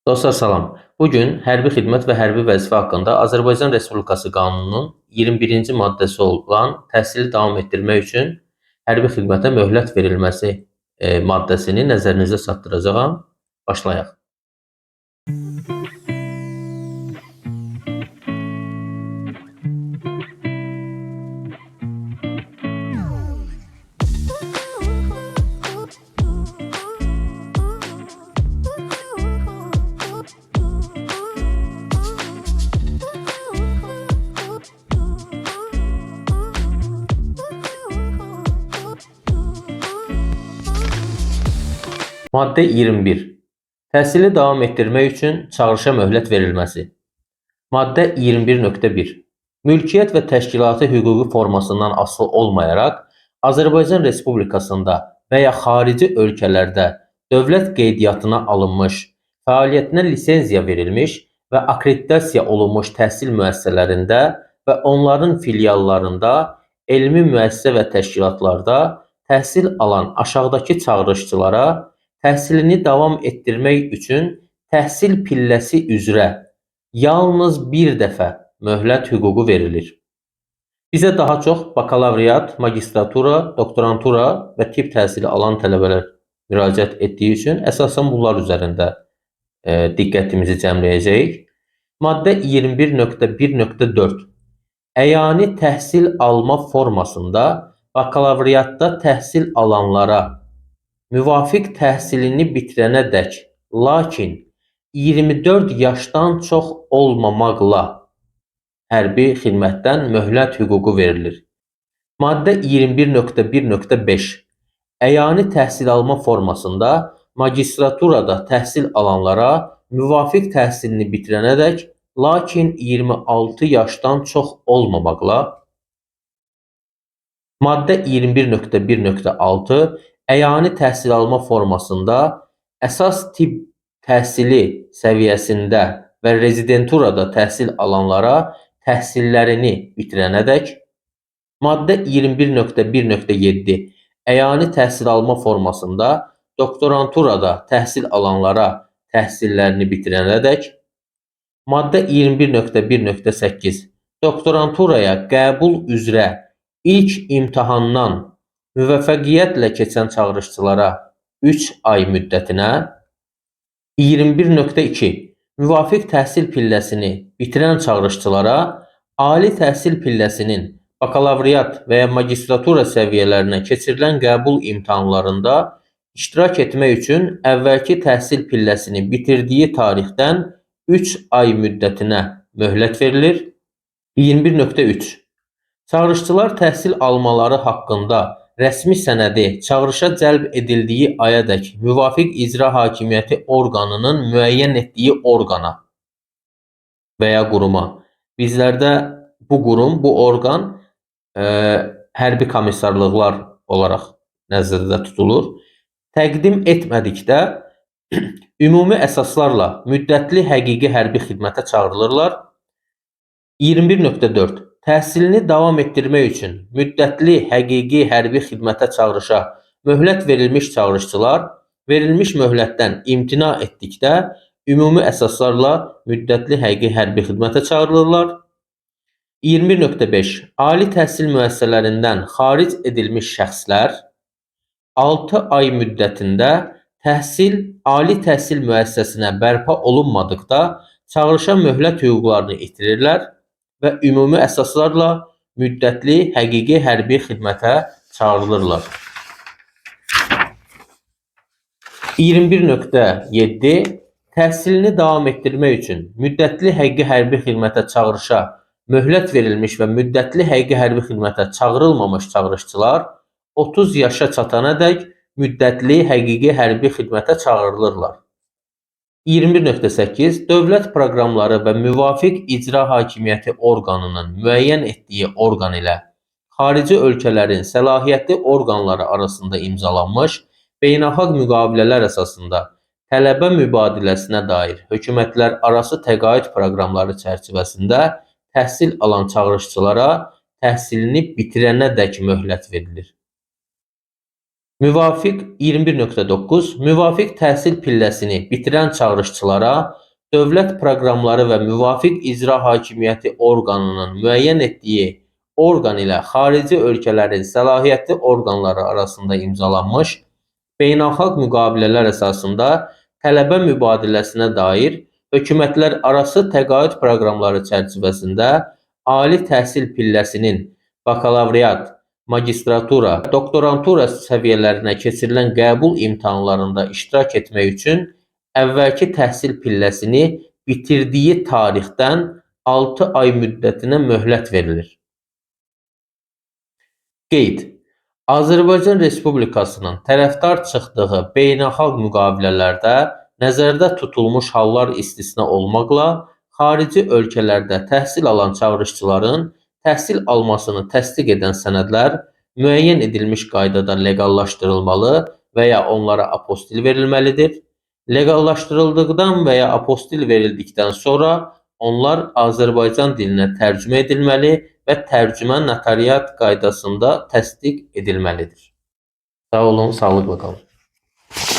Dostlar salam. Bugün hərbi xidmət və hərbi vəzifə haqqında Azərbaycan Respublikası Qanununun 21-ci maddəsi olan təhsili davam etdirmək üçün hərbi xidmətə möhlət verilməsi maddəsini nəzərinizə çatdıracağam. Başlayaq. Maddə 21. Təhsili davam etdirmək üçün çağırışa möhlət verilməsi. Maddə 21.1. Mülkiyyət və təşkilati hüquqi formasından asılı olmayaraq Azərbaycan Respublikasında və ya xarici ölkələrdə dövlət qeydiyyatına alınmış, fəaliyyətinə lisenziya verilmiş və akkreditasiya olunmuş təhsil müəssisələrində və onların filiallarında, elmi müəssisə və təşkilatlarda təhsil alan aşağıdakı çağırışçılara təhsilini davam etdirmək üçün təhsil pilləsi üzrə yalnız bir dəfə möhlət hüququ verilir. Bizə daha çox bakalavriat, magistratura, doktorantura və tibb təhsili alan tələbələr müraciət etdiyi üçün əsasən bunlar üzərində diqqətimizi cəmləyəcəyik. Maddə 21.1.4. Əyani təhsil alma formasında bakalavriatda təhsil alanlara müvafiq təhsilini bitirənədək, lakin 24 yaşdan çox olmamaqla hərbi xidmətdən möhlət hüququ verilir. Maddə 21.1.5. Əyani təhsil alma formasında magistraturada təhsil alanlara müvafiq təhsilini bitirənədək, lakin 26 yaşdan çox olmamaqla. Maddə 21.1.6. Əyani təhsil alma formasında əsas tibb təhsili səviyyəsində və rezidenturada təhsil alanlara təhsillərini bitirənədək. Maddə 21.1.7. Əyani təhsil alma formasında doktoranturada təhsil alanlara təhsillərini bitirənədək. Maddə 21.1.8. Doktoranturaya qəbul üzrə ilk imtahandan müvəffəqiyyətlə keçən çağırışçılara 3 ay müddətinə. 21.2. Müvafiq təhsil pilləsini bitirən çağırışçılara ali təhsil pilləsinin bakalavriat və ya magistratura səviyyələrinə keçirilən qəbul imtahanlarında iştirak etmək üçün əvvəlki təhsil pilləsini bitirdiyi tarixdən 3 ay müddətinə möhlət verilir. 21.3. Çağırışçılar təhsil almaları haqqında rəsmi sənədi çağırışa cəlb edildiyi ayadək müvafiq icra hakimiyyəti orqanının müəyyən etdiyi orqana və ya quruma. Bizlərdə bu qurum, bu orqan hərbi komissarlıqlar olaraq nəzərdə tutulur. Təqdim etmədikdə ümumi əsaslarla müddətli həqiqi hərbi xidmətə çağırılırlar. 21.4. Təhsilini davam etdirmək üçün müddətli həqiqi hərbi xidmətə çağırışa möhlət verilmiş çağırışçılar verilmiş möhlətdən imtina etdikdə ümumi əsaslarla müddətli həqiqi hərbi xidmətə çağırılırlar. 20.5. Ali təhsil müəssisələrindən xaric edilmiş şəxslər 6 ay müddətində təhsil ali təhsil müəssisəsinə bərpa olunmadıqda çağırışa möhlət hüquqlarını itirirlər və ümumi əsaslarla müddətli həqiqi hərbi xidmətə çağırılırlar. 21.7. Təhsilini davam etdirmək üçün müddətli həqiqi hərbi xidmətə çağırışa möhlət verilmiş və müddətli həqiqi hərbi xidmətə çağırılmamış çağırışçılar 30 yaşa çatanədək müddətli həqiqi hərbi xidmətə çağırılırlar. 21.8. Dövlət proqramları və müvafiq icra hakimiyyəti orqanının müəyyən etdiyi orqan ilə xarici ölkələrin səlahiyyətli orqanları arasında imzalanmış beynəlxalq müqavilələr əsasında tələbə mübadiləsinə dair hökumətlərarası təqaüd proqramları çərçivəsində təhsil alan çağırışçılara təhsilini bitirənədək möhlət verilir. Müvafiq 21.9 Müvafiq təhsil pilləsini bitirən çağırışçılara dövlət proqramları və müvafiq icra hakimiyyəti orqanının müəyyən etdiyi orqan ilə xarici ölkələrin səlahiyyətli orqanları arasında imzalanmış beynəlxalq müqavilələr əsasında tələbə mübadiləsinə dair hökumətlərarası təqaüd proqramları çərçivəsində ali təhsil pilləsinin bakalavriat, magistratura, doktorantura səviyyələrinə keçirilən qəbul imtahanlarında iştirak etmək üçün əvvəlki təhsil pilləsini bitirdiyi tarixdən 6 ay müddətinə möhlət verilir. Qeyd: Azərbaycan Respublikasının tərəfdar çıxdığı beynəlxalq müqavilələrdə nəzərdə tutulmuş hallar istisna olmaqla, xarici ölkələrdə təhsil alan çağırışçıların təhsil almasını təsdiq edən sənədlər müəyyən edilmiş qaydada leqallaşdırılmalı və ya onlara apostil verilməlidir. Leqallaşdırıldıqdan və ya apostil verildikdən sonra onlar Azərbaycan dilinə tərcümə edilməli və tərcümə notariat qaydasında təsdiq edilməlidir. Sağ olun, sağlıqla qalın.